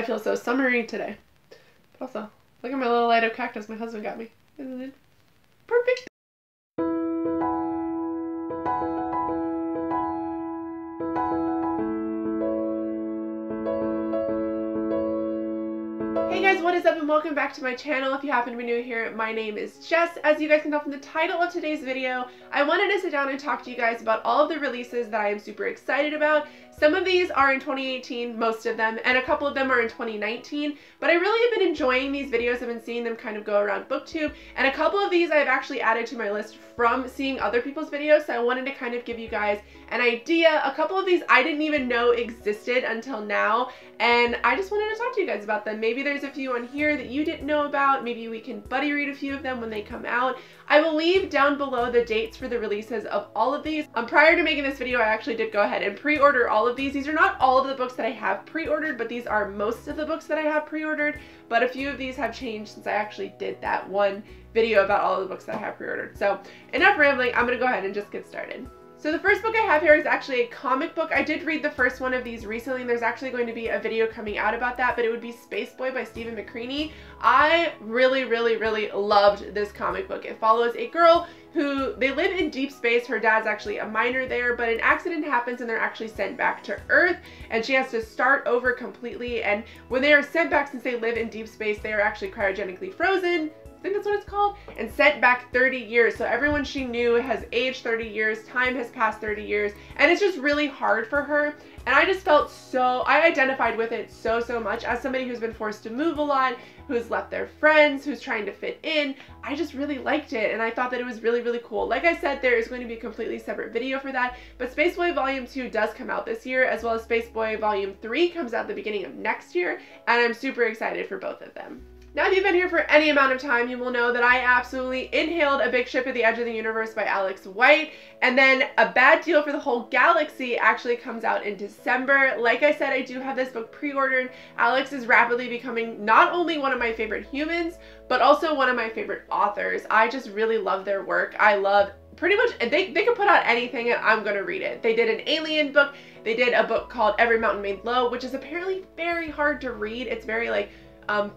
I feel so summery today. But also, look at my little light up cactus my husband got me. Isn't it perfect? Hey guys, what is up and welcome back to my channel. If you happen to be new here, my name is Jess. As you guys can tell from the title of today's video, I wanted to sit down and talk to you guys about all of the releases that I am super excited about. Some of these are in 2018, most of them, and a couple of them are in 2019, but I really have been enjoying these videos. I've been seeing them kind of go around BookTube, and a couple of these I've actually added to my list from seeing other people's videos, so I wanted to kind of give you guys an idea. A couple of these I didn't even know existed until now, and I just wanted to talk to you guys about them. Maybe there's a few on here that you didn't know about. Maybe we can buddy read a few of them when they come out. I will leave down below the dates for the releases of all of these. Prior to making this video, I actually did go ahead and pre-order all of these. These are not all of the books that I have pre-ordered, but these are most of the books that I have pre-ordered. But a few of these have changed since I actually did that one video about all of the books that I have pre-ordered. So enough rambling, I'm gonna go ahead and just get started. So the first book I have here is actually a comic book. I did read the first one of these recently, and there's actually going to be a video coming out about that, but it would be Spaceboy by Stephen McCreaney. I really loved this comic book. It follows a girl who, they live in deep space. Her dad's actually a miner there, but an accident happens and they're actually sent back to Earth, and she has to start over completely. And when they are sent back, since they live in deep space, they are actually cryogenically frozen, I think that's what it's called, and sent back 30 years. So everyone she knew has aged 30 years, time has passed 30 years, and it's just really hard for her. And I just felt so, I identified with it so much as somebody who's been forced to move a lot, who's left their friends, who's trying to fit in. I just really liked it, and I thought that it was really cool. Like I said, there is going to be a completely separate video for that, but Spaceboy Volume 2 does come out this year, as well as Spaceboy Volume 3 comes out the beginning of next year, and I'm super excited for both of them. Now, if you've been here for any amount of time, you will know that I absolutely inhaled A Big Ship at the Edge of the Universe by Alex White, and then A Bad Deal for the Whole Galaxy actually comes out in December. Like I said, I do have this book pre-ordered. Alex is rapidly becoming not only one of my favorite humans, but also one of my favorite authors. I just really love their work. I love pretty much, they could put out anything and I'm gonna read it. They did an alien book. They did a book called Every Mountain Made Low, which is apparently very hard to read. It's very like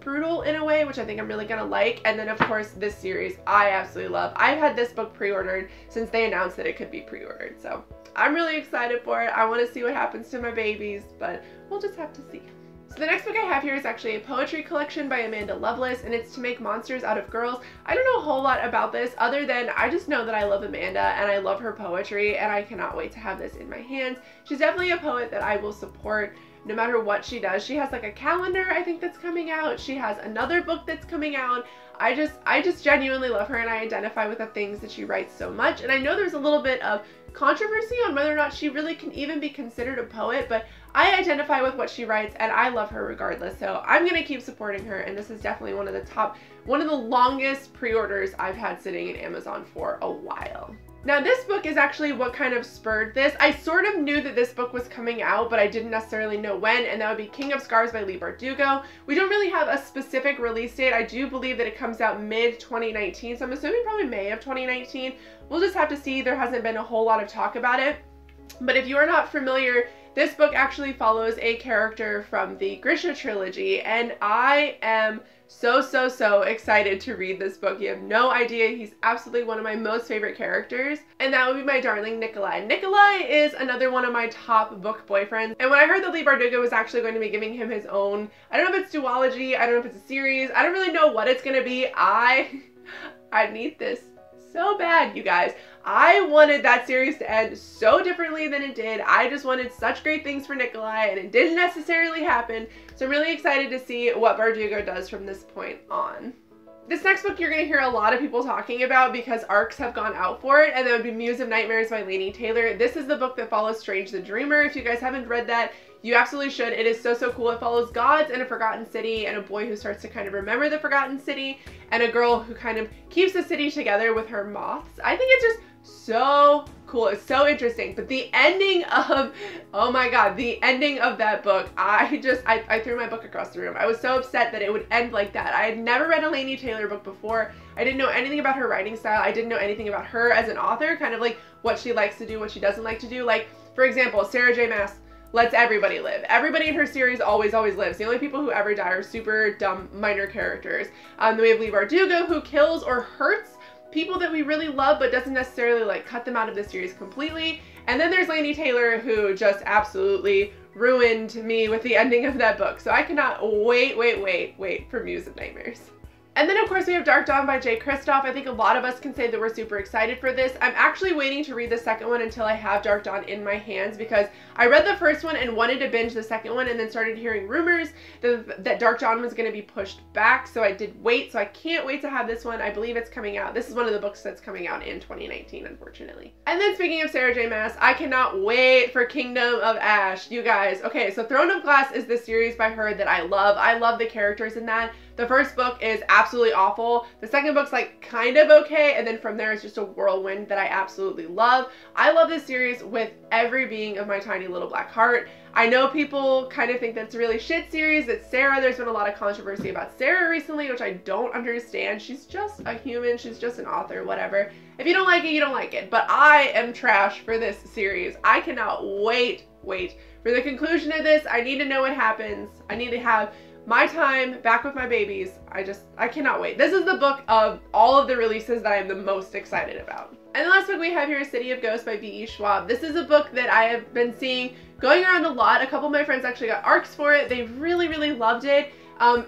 brutal in a way, which I think I'm really gonna like. And then of course this series I absolutely love. I've had this book pre-ordered since they announced that it could be pre-ordered, so I'm really excited for it. I want to see what happens to my babies, but we'll just have to see. So the next book I have here is actually a poetry collection by Amanda Loveless, and it's To Make Monsters Out of Girls. I don't know a whole lot about this other than I just know that I love Amanda and I love her poetry, and I cannot wait to have this in my hands. She's definitely a poet that I will support no matter what she does. She has like a calendar, I think, that's coming out. She has another book that's coming out. I just genuinely love her, and I identify with the things that she writes so much. And I know there's a little bit of controversy on whether or not she really can even be considered a poet, but I identify with what she writes and I love her regardless. So I'm gonna keep supporting her, and this is definitely one of the longest pre-orders I've had sitting in Amazon for a while. Now this book is actually what kind of spurred this. I sort of knew that this book was coming out, but I didn't necessarily know when, and that would be King of Scars by Leigh Bardugo. We don't really have a specific release date. I do believe that it comes out mid-2019, so I'm assuming probably May of 2019. We'll just have to see. There hasn't been a whole lot of talk about it. But if you are not familiar, this book actually follows a character from the Grisha trilogy, and I am so excited to read this book. You have no idea. He's absolutely one of my most favorite characters, and that would be my darling Nikolai. Nikolai is another one of my top book boyfriends, and when I heard that Leigh Bardugo was actually going to be giving him his own, I don't know if it's duology, I don't know if it's a series, I don't really know what it's gonna be. I need this so bad, you guys. I wanted that series to end so differently than it did. I just wanted such great things for Nikolai, and it didn't necessarily happen. So I'm really excited to see what Bardugo does from this point on. This next book you're going to hear a lot of people talking about because ARCs have gone out for it, and that would be Muse of Nightmares by Laini Taylor. This is the book that follows Strange the Dreamer. If you guys haven't read that, you absolutely should. It is so cool. It follows gods in a forgotten city, and a boy who starts to kind of remember the forgotten city, and a girl who kind of keeps the city together with her moths. I think it's just so cool. It's so interesting. But the ending of, oh my god, the ending of that book, I threw my book across the room. I was so upset that it would end like that. I had never read a Laini Taylor book before. I didn't know anything about her writing style. I didn't know anything about her as an author, kind of like what she likes to do, what she doesn't like to do. Like, for example, Sarah J. Maas lets everybody live. Everybody in her series always lives. The only people who ever die are super dumb minor characters. Then we have Leigh Bardugo, who kills or hurts people that we really love, but doesn't necessarily like cut them out of the series completely. And then there's Laini Taylor, who just absolutely ruined me with the ending of that book. So I cannot wait for Muse of Nightmares. And then of course we have Darkdawn by Jay Kristoff. I think a lot of us can say that we're super excited for this. I'm actually waiting to read the second one until I have Darkdawn in my hands, because I read the first one and wanted to binge the second one, and then started hearing rumors that Darkdawn was going to be pushed back, so I did wait. So I can't wait to have this one. I believe it's coming out. This is one of the books that's coming out in 2019, unfortunately. And then speaking of Sarah J Maas, I cannot wait for Kingdom of Ash. You guys, okay, so Throne of Glass is the series by her that I love. I love the characters in that. The first book is absolutely awful. The second book's like kind of okay, and then from there it's just a whirlwind that I absolutely love. I love this series with every being of my tiny little black heart. I know people kind of think that's a really shit series. It's Sarah. There's been a lot of controversy about Sarah recently, which I don't understand. She's just a human. She's just an author, whatever. If you don't like it, you don't like it. But I am trash for this series. I cannot wait for the conclusion of this. I need to know what happens. I need to have my time back with my babies. I cannot wait. This is the book of all of the releases that I am the most excited about. And the last book we have here is City of Ghosts by V.E. Schwab. This is a book that I have been seeing going around a lot. A couple of my friends actually got ARCs for it. They really loved it.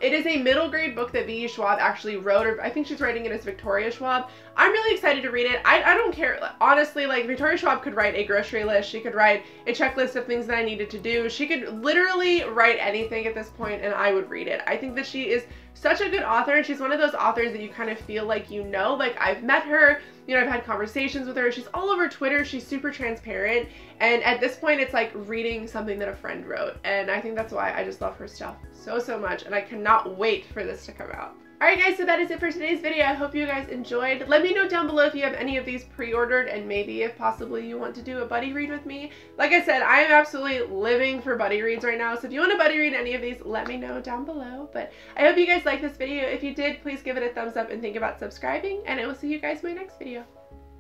It is a middle grade book that V.E. Schwab actually wrote, or I think she's writing it as Victoria Schwab. I'm really excited to read it. I don't care. Honestly, like, Victoria Schwab could write a grocery list. She could write a checklist of things that I needed to do. She could literally write anything at this point and I would read it. I think that she is such a good author, and she's one of those authors that you kind of feel like you know. Like, I've met her, you know, I've had conversations with her. She's all over Twitter. She's super transparent. And at this point, it's like reading something that a friend wrote. And I think that's why I just love her stuff so much. And I cannot wait for this to come out. Alright guys, so that is it for today's video. I hope you guys enjoyed. Let me know down below if you have any of these pre-ordered, and maybe if possibly you want to do a buddy read with me. Like I said, I am absolutely living for buddy reads right now. So if you want to buddy read any of these, let me know down below. But I hope you guys liked this video. If you did, please give it a thumbs up and think about subscribing. And I will see you guys in my next video.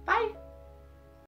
Bye!